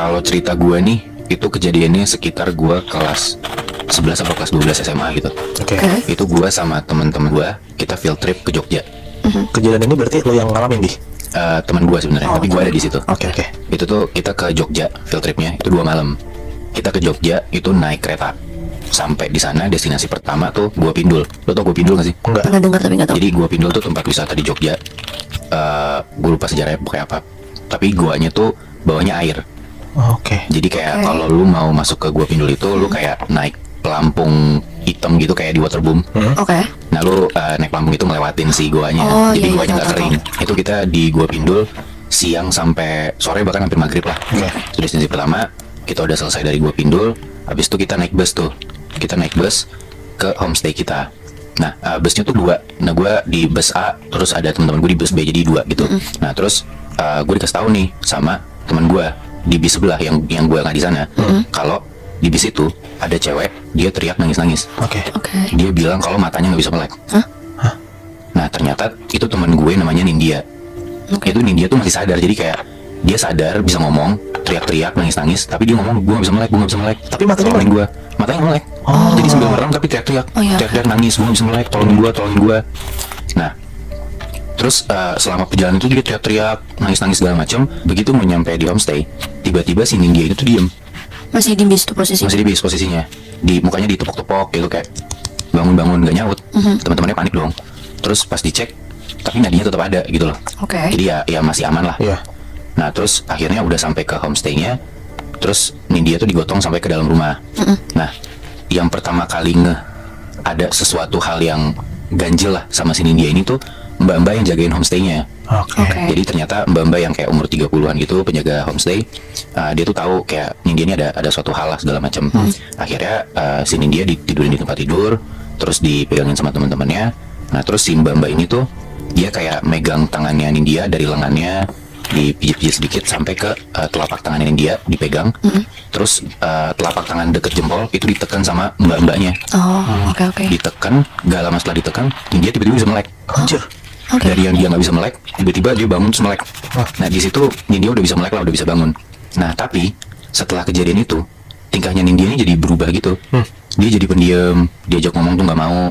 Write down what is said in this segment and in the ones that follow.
Kalau cerita gue nih, itu kejadiannya sekitar gue kelas 11 atau kelas 12 SMA gitu. Oke. Itu gue sama teman-teman gue, kita field trip ke Jogja. Kejadian ini berarti lo yang ngalamin, Bi? Teman gue sebenarnya, tapi gue ada di situ. Oke. Itu tuh kita ke Jogja, field tripnya itu 2 malam. Kita ke Jogja itu naik kereta. Sampai di sana destinasi pertama tuh Gua Pindul. Lo tau Gua Pindul gak sih? Enggak. Pernah dengar tapi nggak tahu. Jadi Gua Pindul tuh tempat wisata di Jogja. Gue lupa sejarahnya kayak apa. Tapi guanya tuh bawahnya air. Oke. Jadi kayak kalau lu mau masuk ke Gua Pindul itu lu kayak naik pelampung hitam gitu kayak di waterboom. Oke. Nah lu naik pelampung itu ngelewatin si guanya. Oh, Jadi iya, guanya tahu, nggak tahu, kering. Itu kita di Gua Pindul siang sampai sore bahkan hampir maghrib lah. Oke. Itu destinasi pertama. Kita udah selesai dari Gua Pindul. Habis itu kita naik bus tuh. Kita naik bus ke homestay kita. Nah busnya tuh 2. Nah gue di bus A, terus ada teman-teman gue di bus B, jadi 2 gitu. Nah terus gue dikasih tahu nih sama teman gue di bis sebelah yang gue nggak di sana, kalau di bis itu ada cewek, dia teriak nangis-nangis. Oke. Dia bilang kalau matanya nggak bisa melek. Hah? Nah ternyata itu teman gue namanya Nindya. Itu Nindya tuh masih sadar, jadi kayak dia sadar bisa ngomong, teriak-teriak, nangis-nangis, tapi dia ngomong gue nggak bisa melek, gue nggak bisa melek. Tapi matanya tolongin gue, matanya nggak melek. Jadi sambil merem tapi teriak-teriak, Oh, iya. teriak-teriak nangis, gue nggak bisa melek, tolongin gue. Nah, terus selama perjalanan itu dia teriak-teriak, nangis-nangis segala macam. Begitu mau nyampe di homestay, tiba-tiba si Nindya itu tuh diem, Masih di bis tuh posisi. masih di bis posisinya, di mukanya ditepok-tepok gitu kayak bangun-bangun gak nyaut. Teman-temannya panik dong. Terus pas dicek, tapi nadinya tetap ada gitu loh. Oke. Jadi ya masih aman lah. Iya. Nah terus akhirnya udah sampai ke homestay-nya. Terus Nindya tuh digotong sampai ke dalam rumah. Nah yang pertama kali ada sesuatu hal yang ganjil lah sama si Nindya ini tuh mbak-mbak yang jagain homestay-nya. Oke. Oke. Jadi ternyata mbak-mbak yang kayak umur 30-an gitu, penjaga homestay, dia tuh tahu kayak Nindya ini ada suatu hal lah segala macam. Akhirnya si Nindya ditidurin di tempat tidur, terus dipegangin sama teman-temannya. Nah terus si mbak-mbak ini tuh dia kayak megang tangannya Nindya dari lengannya, dipijit-pijit sedikit sampai ke telapak tangannya Nindya dipegang. Terus telapak tangan deket jempol itu ditekan sama mbak-mbaknya. Oh, oke. Ditekan, gak lama setelah ditekan, Nindya tiba-tiba bisa melek. Anjir. Oke. Dari yang dia nggak bisa melek, tiba-tiba dia bangun terus melek. Nah di situ Nindya udah bisa melek lah, udah bisa bangun. Nah tapi setelah kejadian itu, tingkahnya Nindya ini jadi berubah gitu. Dia jadi pendiam, diajak ngomong tuh nggak mau.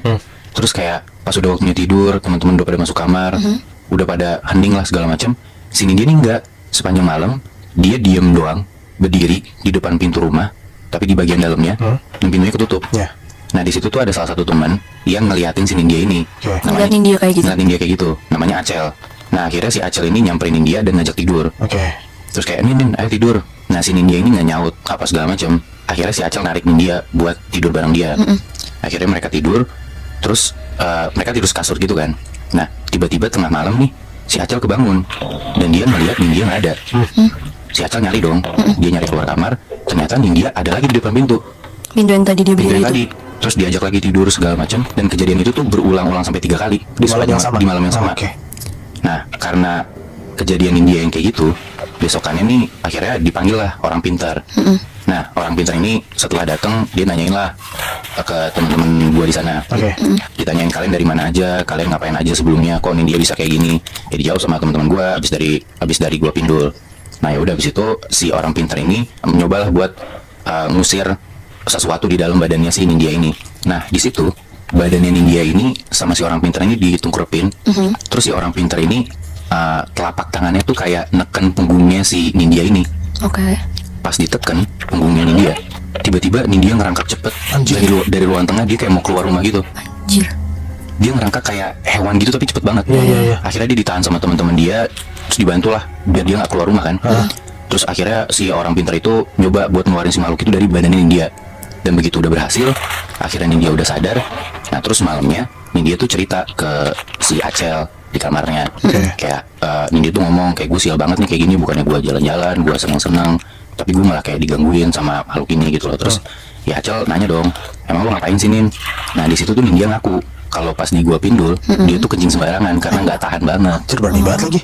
Terus kayak pas udah waktunya tidur, teman-teman udah pada masuk kamar, udah pada hening lah segala macam. Si Nindya ini enggak, sepanjang malam dia diem doang, berdiri di depan pintu rumah, tapi di bagian dalamnya, dan pintunya ketutup. Iya. Nah di situ tuh ada salah satu teman yang ngeliatin si Nindya ini. Oke. Ngeliatin dia kayak gitu. Ngeliatin dia kayak gitu. Namanya Acel. Nah akhirnya si Acel ini nyamperin Nindya dan ngajak tidur. Oke. Terus kayak Nin, ayo tidur. Nah si Nindya ini nggak nyaut apa segala macam. Akhirnya si Acel narik Nindya buat tidur bareng dia. Akhirnya mereka tidur. Terus mereka tidur kasur gitu kan. Nah tiba-tiba tengah malam nih si Acel kebangun dan dia ngeliat Nindya nggak ada. Si Acel nyari dong. Dia nyari keluar kamar. Ternyata Nindya ada lagi di depan pintu. Pintu yang tadi dia Pintu berdiri yang itu. tadi. Terus diajak lagi tidur segala macam, dan kejadian itu tuh berulang-ulang sampai 3 kali Di malam yang sama. Di malam yang sama. Oke. Nah karena kejadian India yang kayak gitu, besokannya nih akhirnya dipanggil lah orang pintar. Nah orang pintar ini setelah datang dia nanyain lah ke teman-teman gua di sana. Oke. Ditanyain kalian dari mana aja, kalian ngapain aja sebelumnya, kok India bisa kayak gini. Ya dijawab sama teman-teman gua abis dari Gua Pindul. Nah ya udah abis itu si orang pintar ini mencobalah buat ngusir sesuatu di dalam badannya si Nindya ini. Nah di situ badannya Nindya ini sama si orang pintar ini ditungkrepin. Terus si orang pintar ini telapak tangannya tuh kayak neken punggungnya si Nindya ini. Oke. Pas diteken punggungnya Nindya, tiba-tiba Nindya ngerangkak cepet. Anjir. Dari ruang tengah dia kayak mau keluar rumah gitu. Anjir. Dia ngerangkak kayak hewan gitu tapi cepet banget. Iya. Akhirnya dia ditahan sama teman-teman dia, terus dibantulah biar dia nggak keluar rumah kan. Terus akhirnya si orang pintar itu nyoba buat ngeluarin si makhluk itu dari badannya Nindya. Dan begitu udah berhasil, akhirnya Nindya udah sadar. Nah terus malamnya Nindya tuh cerita ke si Acel di kamarnya. Kayak Nindya tuh ngomong kayak gue sial banget nih kayak gini, bukannya gue jalan-jalan, gue seneng-seneng, tapi gue malah kayak digangguin sama makhluk ini gitu loh. Terus ya Acel nanya dong, emang lo ngapain sih Nin? Nah di situ tuh Nindya ngaku kalau pas di Gua Pindul dia tuh kencing sembarangan karena nggak tahan banget. Anjir, berani banget lagi.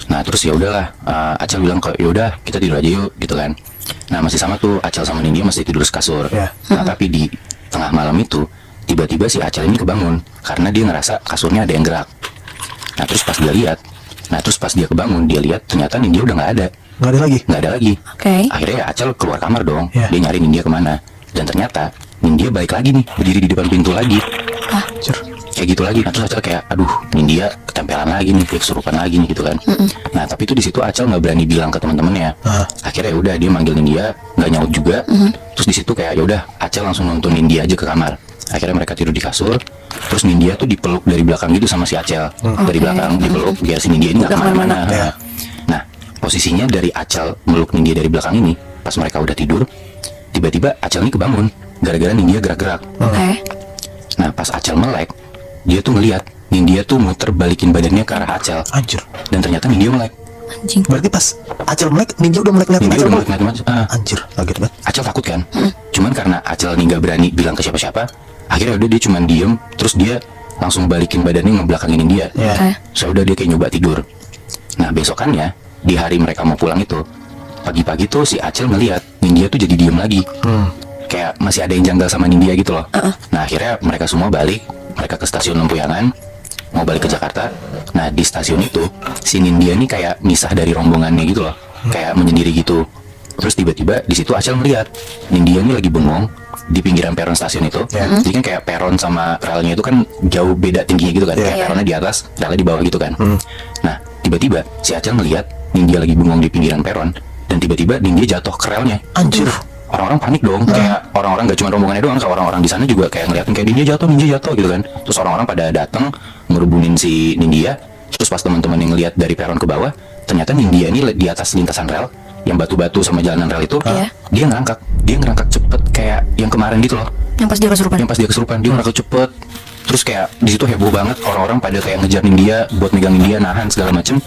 Nah terus ya udahlah, Acel bilang kok ya udah kita tidur aja yuk gitu kan. Nah masih sama tuh Acel sama Nindya masih tidur sekasur. Ya. Nah tapi di tengah malam itu tiba-tiba si Acel ini kebangun karena dia ngerasa kasurnya ada yang gerak. Nah terus pas dia kebangun dia lihat ternyata Nindya udah nggak ada. Nggak ada lagi. nggak ada lagi. Oke. Akhirnya ya Acel keluar kamar dong. Ya. Dia nyari Nindya kemana. Dan ternyata Nindya balik lagi nih, berdiri di depan pintu lagi. Anjir. Kayak gitu lagi. Nah terus Acel kayak, aduh Nindya ketempelan lagi nih, kayak kesurupan lagi nih gitu kan. Nah tapi itu di situ Acel nggak berani bilang ke teman-temannya. Akhirnya ya udah dia manggil Nindya, nggak nyaut juga. Terus di situ kayak ya udah Acel langsung nonton Nindya aja ke kamar. Akhirnya mereka tidur di kasur. Terus Nindya tuh dipeluk dari belakang gitu sama si Acel. Dari belakang dipeluk biar si Nindya ini nggak Nggak kemana-mana. Ya. Nah posisinya dari Acel meluk Nindya dari belakang ini, pas mereka udah tidur, tiba-tiba Acel ini kebangun gara-gara Nindya gerak-gerak. Oke. Nah pas Acel melek, dia tuh ngeliat Nindya tuh muter balikin badannya ke arah Acel. Anjir. Dan ternyata Nindya melek. Anjing. Berarti pas Acel melek, Nindya udah melek ngeliatin Nindya Acel. udah melek ngeliatin Acel. Anjir, kaget banget. Acel takut kan. Cuman karena Acel nih nggak berani bilang ke siapa-siapa, akhirnya udah dia cuman diem. Terus dia langsung balikin badannya ngebelakangin Nindya. Ya. Oke. So udah dia kayak nyoba tidur. Nah besokannya di hari mereka mau pulang itu, pagi-pagi tuh si Acel ngeliat Nindya tuh jadi diem lagi. Kayak masih ada yang janggal sama Nindya gitu loh. Nah akhirnya mereka semua balik. Mereka ke stasiun Lempuyangan, mau balik ke Jakarta. Nah di stasiun itu si Nindya nih kayak misah dari rombongannya gitu loh, kayak menyendiri gitu. Terus tiba-tiba di situ Acel melihat Nindya nih lagi bengong di pinggiran peron stasiun itu. Jadi kan kayak peron sama relnya itu kan jauh beda tingginya gitu kan. Kayak peronnya di atas, relnya di bawah gitu kan. Nah tiba-tiba si Acel melihat Nindya lagi bengong di pinggiran peron. Dan tiba-tiba Nindya jatuh ke relnya. Anjir. Orang-orang panik dong, kayak orang-orang gak cuma rombongannya doang, kayak orang-orang di sana juga kayak ngeliatin kayak Nindya jatuh gitu kan. Terus orang-orang pada datang ngerubunin si Nindya. Terus pas teman-teman yang ngeliat dari peron ke bawah, ternyata Nindya ini di atas lintasan rel, yang batu-batu sama jalanan rel itu, dia ngerangkak cepet kayak yang kemarin gitu loh. Yang pas dia kesurupan. Yang pas dia kesurupan, dia ngerangkak cepet. Terus kayak di situ heboh banget, orang-orang pada kayak ngejar Nindya buat megang Nindya, nahan segala macem.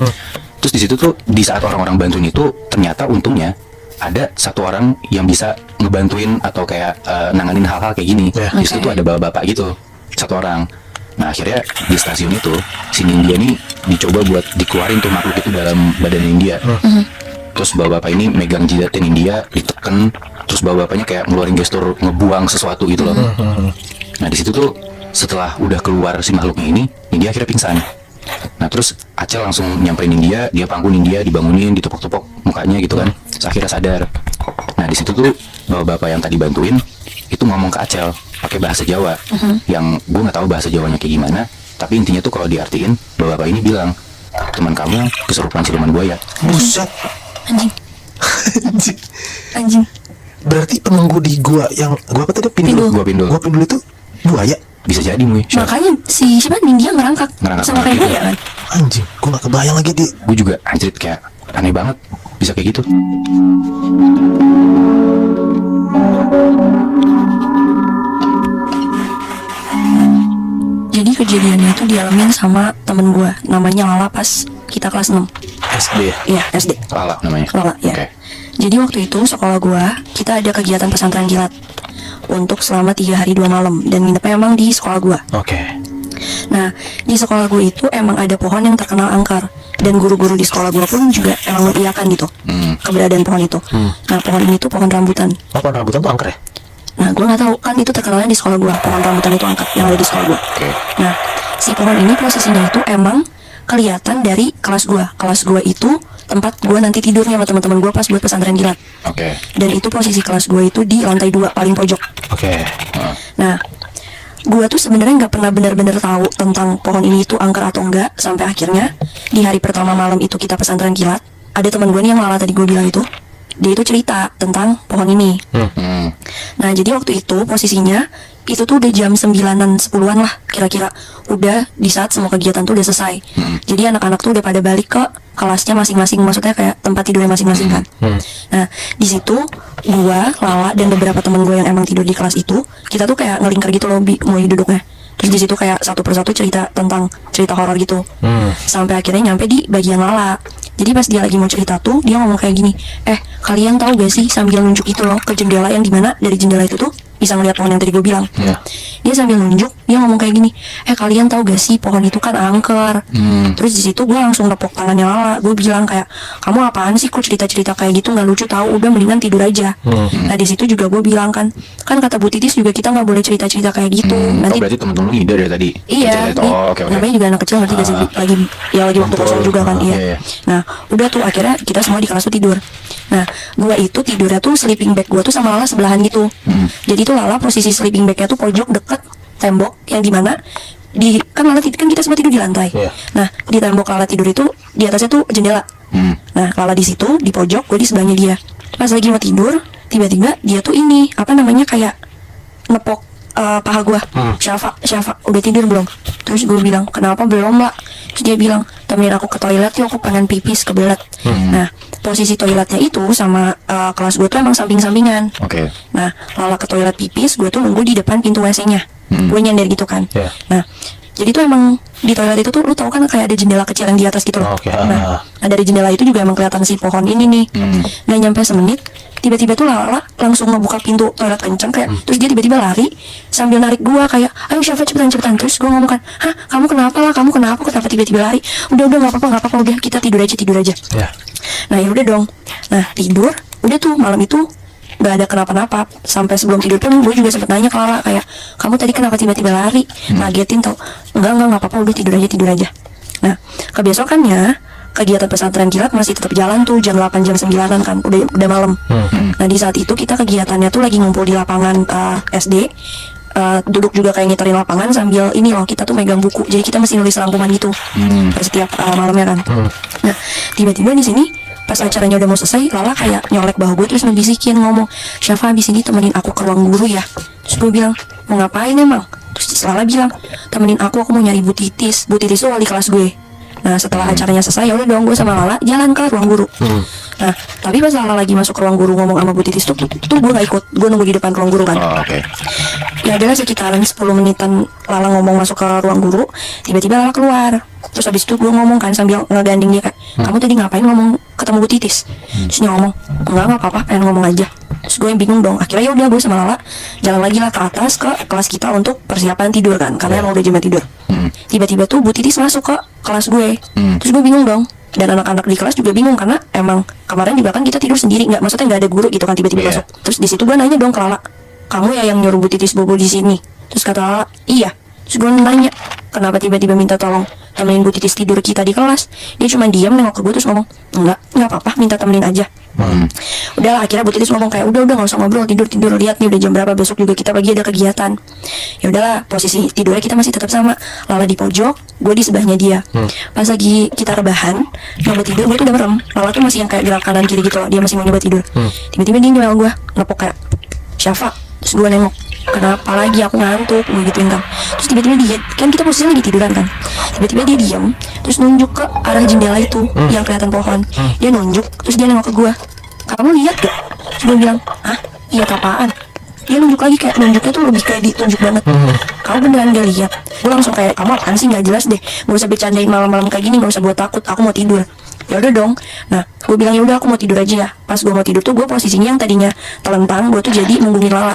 Terus di situ tuh di saat orang-orang bantuin itu, ternyata untungnya ada satu orang yang bisa ngebantuin atau kayak nanganin hal-hal kayak gini. Di situ tuh ada bapak-bapak gitu, satu orang. Nah akhirnya di stasiun itu si Nindya nih dicoba buat dikeluarin tuh makhluk itu dalam badan Nindya. Terus bapak-bapak ini megang jidatnya Nindya, diteken. Terus bapak-bapaknya kayak ngeluarin gestur ngebuang sesuatu gitu loh. Nah di situ tuh setelah udah keluar si makhluknya ini, Nindya akhirnya pingsan. Nah terus Acel langsung nyamperin Nindya, dia pangku Nindya, dibangunin, ditepok-tepok mukanya gitu kan. Terus akhirnya sadar. Nah di situ tuh bapak-bapak yang tadi bantuin itu ngomong ke Acel pakai bahasa Jawa, yang gue nggak tahu bahasa Jawanya kayak gimana. Tapi intinya tuh kalau diartiin, bapak-bapak ini bilang teman kamu kesurupan siluman buaya. Buset. Anjing. Anjing. Anjing. Berarti penunggu di gua yang gua apa tadi Pindul. Gua Pindul. Gua Pindul itu buaya. Bisa jadi Mui. Makanya si siapa Nindya ngerangkak sama kayak gue ya kan. Anjing, gua gak kebayang lagi di. Gue juga anjir kayak aneh banget bisa kayak gitu. Jadi kejadiannya itu dialamin sama temen gue, namanya Lala pas kita kelas 6. SD ya. Iya, SD. Lala namanya. Lala, ya. Oke. Jadi waktu itu sekolah gue, kita ada kegiatan pesantren kilat untuk selama 3 hari 2 malam dan nginepnya emang di sekolah gue. Oke. Nah, di sekolah gue itu emang ada pohon yang terkenal angker. Dan guru-guru di sekolah gue pun juga emang mengiyakan gitu keberadaan pohon itu. Nah, pohon ini tuh pohon rambutan. Oh, pohon rambutan tuh angker ya? Nah, gue nggak tahu kan itu terkenalnya di sekolah gue, pohon rambutan itu angker yang ada di sekolah gue. Oke. Nah, si pohon ini posisinya itu emang kelihatan dari kelas gue. Kelas gue itu tempat gue nanti tidurnya sama teman-teman gue pas buat pesantren kilat. Oke. Dan itu posisi kelas gue itu di lantai 2 paling pojok. Oke. Nah, gue tuh sebenarnya nggak pernah benar-benar tahu tentang pohon ini itu angker atau enggak sampai akhirnya di hari pertama malam itu kita pesantren kilat, ada teman gue nih yang Lala tadi gue bilang itu, dia itu cerita tentang pohon ini. Nah jadi waktu itu posisinya itu tuh udah jam 9-an 10-an lah kira-kira, udah di saat semua kegiatan tuh udah selesai. Jadi anak-anak tuh udah pada balik ke kelasnya masing-masing, maksudnya kayak tempat tidurnya masing-masing kan. Nah di situ gua, Lala dan beberapa temen gue yang emang tidur di kelas itu, kita tuh kayak ngelingkar gitu loh mulai duduknya. Terus di situ kayak satu persatu cerita tentang cerita horor gitu. Sampai akhirnya nyampe di bagian Lala. Jadi pas dia lagi mau cerita tuh, dia ngomong kayak gini, kalian tahu gak sih, sambil nunjuk itu loh ke jendela yang dimana dari jendela itu tuh bisa ngeliat pohon yang tadi gue bilang. Dia sambil nunjuk, dia dia ngomong kayak gini, kalian tahu gak sih pohon itu kan angker. Terus di situ gue langsung nepok tangannya Lala, gue bilang kayak, kamu apaan sih kok cerita-cerita kayak gitu, nggak lucu tahu, udah mendingan tidur aja. Nah di situ juga gue bilang kan kata Bu Titis juga kita nggak boleh cerita-cerita kayak gitu. Nanti berarti temen-temen lu ngide dari tadi. iya, Oke. namanya juga anak kecil ngerti gak sih, lagi waktu kosong juga kan, iya. Nah udah tuh akhirnya kita semua di kelas tuh tidur. Nah gue itu tidurnya tuh sleeping bag gue tuh sama Lala sebelahan gitu. Jadi tuh Lala posisi sleeping bagnya tuh pojok deket tembok yang dimana kan Lala kan kita semua tidur di lantai. Nah di tembok Lala tidur itu di atasnya tuh jendela. Nah Lala di situ di pojok, gue di sebelahnya dia. Pas lagi mau tidur tiba-tiba dia tuh ini apa namanya kayak nepok paha gue. Syafa udah tidur belum? Terus gue bilang kenapa belum lah. Terus dia bilang temenin aku ke toilet yuk, aku pengen pipis kebelet. Nah posisi toiletnya itu sama kelas gue tuh emang samping-sampingan. Nah Lala ke toilet pipis, gue tuh nunggu di depan pintu WC-nya. Gue nyender gitu kan. Nah jadi tuh emang di toilet itu tuh lu tau kan kayak ada jendela kecil yang di atas gitu loh. Nah dari jendela itu juga emang kelihatan si pohon ini nih. Gak nyampe semenit tiba-tiba tuh Lala langsung ngebuka pintu toilet kenceng kayak, terus dia tiba-tiba lari sambil narik gua kayak, ayo Syafa cepetan. Terus gua ngomong kan, hah kamu kenapa lah, kamu kenapa tiba-tiba lari? Udah nggak apa-apa udah kita tidur aja. Nah ya udah dong. Nah tidur udah tuh malam itu nggak ada kenapa-napa. Sampai sebelum tidur pun gue juga sempet nanya ke Lala kayak, kamu tadi kenapa tiba-tiba lari? Ngagetin tau. Enggak apa-apa udah tidur aja. Nah kebesokannya kegiatan pesantren kilat masih tetap jalan tuh jam 8 jam 9 kan, udah malam. Nah di saat itu kita kegiatannya tuh lagi ngumpul di lapangan SD. Duduk juga kayak ngiterin lapangan sambil ini loh, kita tuh megang buku, jadi kita mesti nulis rangkuman gitu setiap malamnya kan. Nah tiba-tiba di sini pas acaranya udah mau selesai, Lala kayak nyolek bahu gue terus ngebisikin ngomong, Syafa abis ini temenin aku ke ruang guru ya. Terus gue bilang mau ngapain emang? Terus Lala bilang temenin aku mau nyari Bu Titis tuh wali kelas gue. Nah setelah acaranya selesai ya udah dong gue sama Lala jalan ke ruang guru. Nah tapi pas Lala lagi masuk ke ruang guru ngomong sama Bu Titis tuh gue gak ikut, gue nunggu di depan ruang guru kan. Ya adalah sekitaran 10 menitan Lala ngomong masuk ke ruang guru, tiba-tiba Lala keluar. Terus habis itu gue ngomong kan sambil ngeganding dia kayak, kamu tadi ngapain ngomong ketemu Bu Titis? Terus dia ngomong enggak apa-apa, pengen ngomong aja. Terus gue yang bingung dong, akhirnya ya udah gue sama Lala jalan lagi lah ke atas ke kelas kita untuk persiapan tidur kan, karena emang udah jamnya tidur. Tiba-tiba tuh Bu Titis masuk ke kelas gue. Terus gue bingung dong, dan anak-anak di kelas juga bingung karena emang kemarin juga kan kita tidur sendiri, maksudnya nggak ada guru gitu kan, tiba-tiba masuk. Terus di situ gue nanya dong ke Lala, kamu ya yang nyuruh Bu Titis bobo di sini? Terus kata Lala, iya. Terus gue nanya, kenapa tiba-tiba minta tolong temenin Bu Titis tidur kita di kelas? Dia cuma diam nengok ke gue terus ngomong, nggak apa-apa, minta temenin aja. Udahlah akhirnya Bu Titis ngomong kayak, udah nggak usah ngobrol, tidur, lihat nih udah jam berapa, besok juga kita pagi ada kegiatan. Ya udahlah, posisi tidurnya kita masih tetap sama, Lala di pojok, gue di sebelahnya dia. Pas lagi kita rebahan nyoba tidur, gue tuh udah merem, Lala tuh masih yang kayak gerak kanan kiri gitu loh, dia masih mau nyoba tidur. Tiba-tiba dia nyuel gue, ngepok kayak, Syafa. Terus gue nengok, kenapa lagi, aku ngantuk, gue gituin kan. Terus tiba-tiba dia, kan kita posisinya lagi tiduran kan, tiba-tiba dia diam, terus nunjuk ke arah jendela itu yang kelihatan pohon. Dia nunjuk, terus dia nengok ke gue, kamu lihat gak? Terus gue bilang, ah iya apaan? Dia nunjuk lagi, kayak nunjuknya tuh lebih kayak ditunjuk banget. Kamu beneran gak lihat? Gue langsung kayak, kamu apaan sih, gak jelas deh, gak usah bercandain malam-malam kayak gini, gak usah buat takut, aku mau tidur. Ya udah dong. Nah gue bilang ya udah aku mau tidur aja ya. Pas gue mau tidur tuh gue posisinya yang tadinya telentang, gue tuh jadi ngunggungin Lala.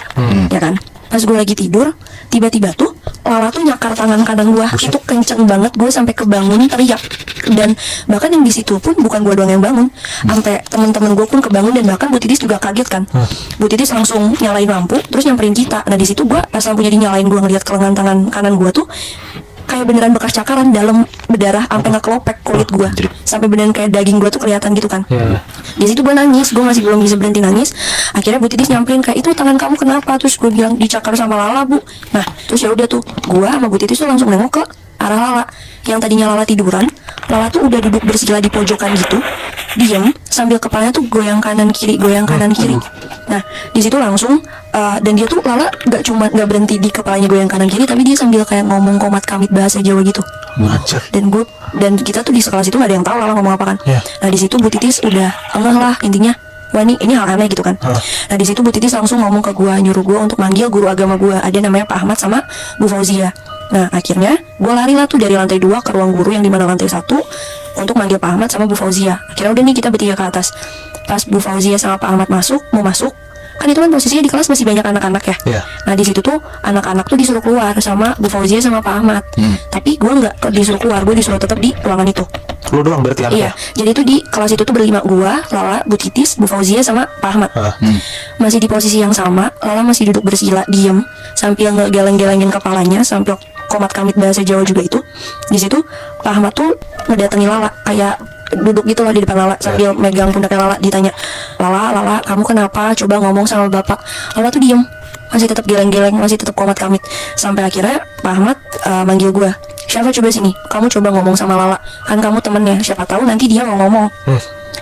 Ya kan, pas gue lagi tidur tiba-tiba tuh Lala tuh nyakar tangan kanan gue. Itu kenceng banget, gue sampai kebangun teriak. Dan bahkan yang di situ pun bukan gue doang yang bangun, sampai teman-teman gue pun kebangun, dan bahkan Bu Titis juga kaget kan. Bu Titis langsung nyalain lampu terus nyamperin kita. Nah di situ gue pas lampunya dinyalain, gue ngeliat ke lengan tangan kanan gue tuh kayak beneran bekas cakaran, dalam berdarah sampai ngekelopek kulit gue, sampai beneran kayak daging gue tuh kelihatan gitu kan. Di situ gue nangis, gue masih belum bisa berhenti nangis. Akhirnya Bu Titis nyamperin kayak, itu tangan kamu kenapa? Terus gue bilang dicakar sama Lala Bu. Nah terus ya udah tuh gue sama Bu Titis tuh langsung nengok ke arah Lala. Yang tadinya Lala tiduran, Lala tuh udah duduk bersila di pojokan gitu, diam sambil kepalanya tuh goyang kanan kiri. Nah di situ langsung dan dia tuh Lala gak berhenti di kepalanya goyang kanan kiri, tapi dia sambil kayak ngomong komat kamit bahasa Jawa gitu. Dan kita tuh di sekelas itu gak ada yang tahu Lala ngomong apa kan. Nah di situ Bu Titis udah ngeh lah intinya, wah ini hal aneh gitu kan. Nah di situ Bu Titis langsung ngomong ke gue, nyuruh gue untuk manggil guru agama gue, ada namanya Pak Ahmad sama Bu Fauzia. Nah akhirnya gue lari lah tuh dari lantai 2 ke ruang guru yang di mana lantai 1 untuk manggil Pak Ahmad sama Bu Fauzia. Akhirnya udah nih kita bertiga ke atas. Pas Bu Fauzia sama Pak Ahmad mau masuk, kan itu kan posisinya di kelas masih banyak anak-anak ya. Iya. Nah di situ tuh anak-anak tuh disuruh keluar sama Bu Fauzia sama Pak Ahmad. Tapi gue nggak disuruh keluar, gue disuruh tetap di ruangan itu. Lu doang berarti Iya, anaknya. jadi itu di kelas itu tuh berlima, gua, Lala, Bu Titis, Bu Fauzia sama Pak Ahmad. Masih di posisi yang sama, Lala masih duduk bersila, diem, sambil ngegeleng-gelengin kepalanya, sambil komat kamit bahasa Jawa juga itu. Di situ Pak Ahmad tuh ngedatangi Lala, kayak duduk gitu lah di depan Lala sambil megang pundaknya Lala, ditanya, Lala, kamu kenapa? Coba ngomong sama bapak. Lala tuh diem, masih tetap geleng-geleng, masih tetap komat kamit. Sampai akhirnya Pak Ahmad manggil gua, Syafa coba sini, kamu coba ngomong sama Lala, kan kamu temennya, siapa tahu nanti dia mau ngomong.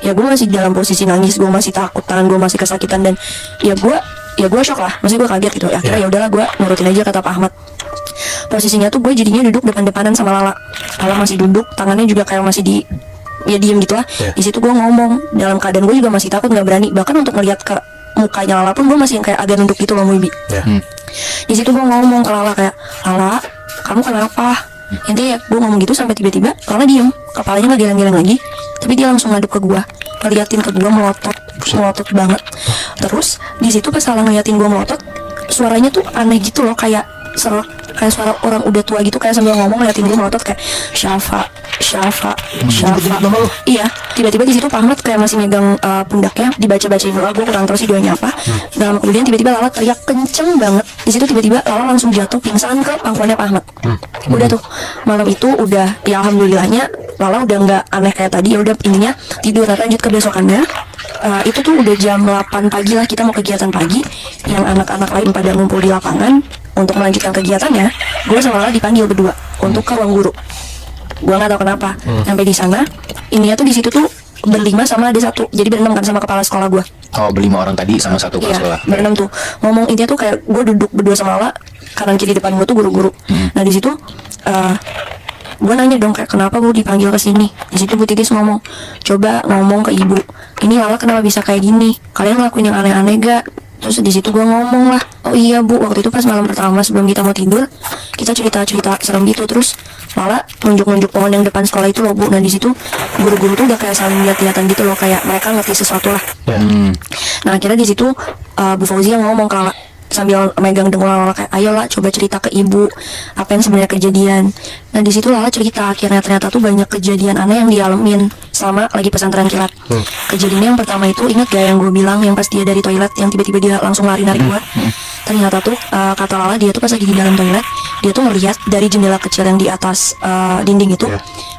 Ya gue masih dalam posisi nangis, gue masih takut, tangan gue masih kesakitan, dan ya gue shock lah, masih gue kaget gitu. Akhirnya ya udahlah, gue nurutin aja kata Pak Ahmad. Posisinya tuh gue jadinya duduk depan-depanan sama Lala. Lala masih duduk, tangannya juga kayak masih ya diem gitu lah. Di situ gue ngomong dalam keadaan gue juga masih takut, nggak berani, bahkan untuk melihat ke mukanya Lala pun gue masih kayak agak nunduk gitu loh, Muibi. Di situ gue ngomong ke Lala kayak, Lala, kamu kenapa? Intinya ya gue ngomong gitu sampai tiba-tiba Lala diem, kepalanya nggak geleng-geleng lagi, tapi dia langsung ngadep ke gue, ngeliatin ke gue, melotot banget. Terus di situ pas Lala ngeliatin gue melotot, suaranya tuh aneh gitu loh, kayak suara orang udah tua gitu, kayak sambil ngomong ngeliatin gue melotot kayak Syafa. Iya, tiba-tiba di situ Pak Ahmad kayak masih megang pundaknya, dibaca-bacain doa, gue kurang tahu sih doanya apa. Dalam kemudian tiba-tiba Lala teriak kenceng banget. Di situ tiba-tiba Lala langsung jatuh pingsan ke pangkuannya Pak Ahmad. Udah tuh malam itu udah, ya alhamdulillahnya Lala udah nggak aneh kayak tadi. Ya udah intinya tidur, lanjut ke besokannya. Itu tuh udah jam 8 pagi lah, kita mau kegiatan pagi. Yang anak-anak lain pada ngumpul di lapangan untuk melanjutkan kegiatannya. Gue sama Lala dipanggil berdua untuk ke ruang guru. Gue nggak tahu kenapa. Sampai di sana, ininya tuh di situ tuh berlima sama ada satu, jadi berenam kan sama kepala sekolah gue. Oh, berlima orang tadi sama satu kepala sekolah. Iya, berenam tuh. Ngomong intinya tuh kayak gue duduk berdua sama Lala, kanan kiri depan gue tuh guru-guru. Nah di situ gue nanya dong kayak kenapa gue dipanggil ke sini. Di situ Bu Titis ngomong, coba ngomong ke ibu, ini Lala kenapa bisa kayak gini? Kalian ngelakuin yang aneh-aneh gak? Terus di situ gue ngomong lah, oh iya Bu, waktu itu pas malam pertama sebelum kita mau tidur, kita cerita-cerita serem gitu. Terus Lala nunjuk-nunjuk pohon yang depan sekolah itu loh Bu. Nah di situ guru-guru tuh udah kayak saling lihat-lihatan gitu loh, kayak mereka ngerti sesuatu lah. Nah akhirnya di situ Bu Fauzia ngomong ke Lala sambil megang dengkul Lala kayak, ayolah coba cerita ke ibu apa yang sebenarnya kejadian. Nah di situ Lala cerita, akhirnya ternyata tuh banyak kejadian aneh yang dialamin selama lagi pesantren kilat. Kejadiannya yang pertama itu, ingat gak yang gue bilang yang pas dia dari toilet yang tiba-tiba dia langsung lari narik gue? Ternyata tuh kata Lala, dia tuh pas lagi di dalam toilet, dia tuh ngeliat dari jendela kecil yang di atas dinding itu,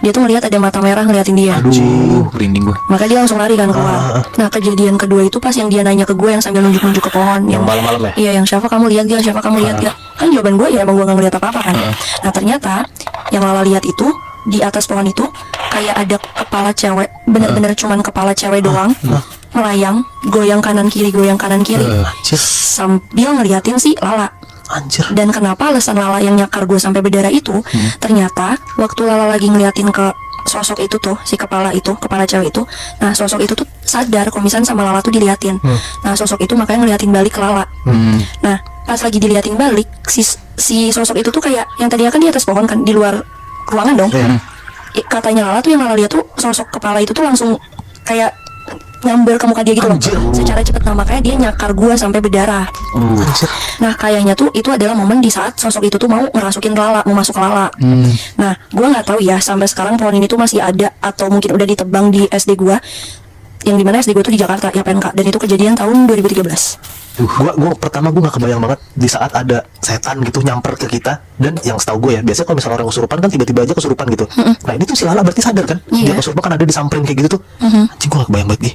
dia tuh ngeliat ada mata merah ngeliatin dia. Aduh, merinding gue. Maka dia langsung lari kan keluar. Nah kejadian kedua itu pas yang dia nanya ke gue yang sambil nunjuk-nunjuk ke pohon, Yang malam-malam ya? Iya, yang Syafa kamu lihat gak? Syafa kamu lihat gak? Kan jawaban gue ya emang gue gak ngeliat apa-apa kan. Nah ternyata yang Lala lihat itu di atas pohon itu kayak ada kepala cewek, bener-bener cuman kepala cewek doang, melayang, goyang kanan kiri Anjir. sambil ngeliatin si Lala. Anjir. Dan kenapa alasan Lala yang nyakar gue sampai berdarah itu, ternyata waktu Lala lagi ngeliatin ke sosok itu tuh, si kepala cewek itu, nah sosok itu tuh sadar kalau misalnya sama Lala tuh diliatin. Nah sosok itu makanya ngeliatin balik ke Lala. Nah pas lagi diliatin balik, si sosok itu tuh kayak yang tadinya kan di atas pohon kan, di luar ruangan dong. Katanya Lala tuh yang Lala lihat tuh sosok kepala itu tuh langsung kayak nyamber ke muka dia gitu loh, secara cepet. Nah makanya dia nyakar gua sampai berdarah. Anjir. Nah kayaknya tuh itu adalah momen di saat sosok itu tuh mau ngerasukin Lala, mau masuk ke Lala. Nah gua nggak tahu ya sampai sekarang pohon ini tuh masih ada atau mungkin udah ditebang di SD gua, yang dimana SD gua tuh di Jakarta ya PNK, dan itu kejadian tahun 2013. Gua pertama gue gak kebayang banget di saat ada setan gitu nyamper ke kita. Dan yang setahu gue ya, biasanya kalau misalnya orang kesurupan kan tiba-tiba aja kesurupan gitu. Nah ini tuh si Lala berarti sadar kan, dia Iya. kesurupan kan ada disamperin kayak gitu tuh. Anjing, gue gak kebayang banget nih.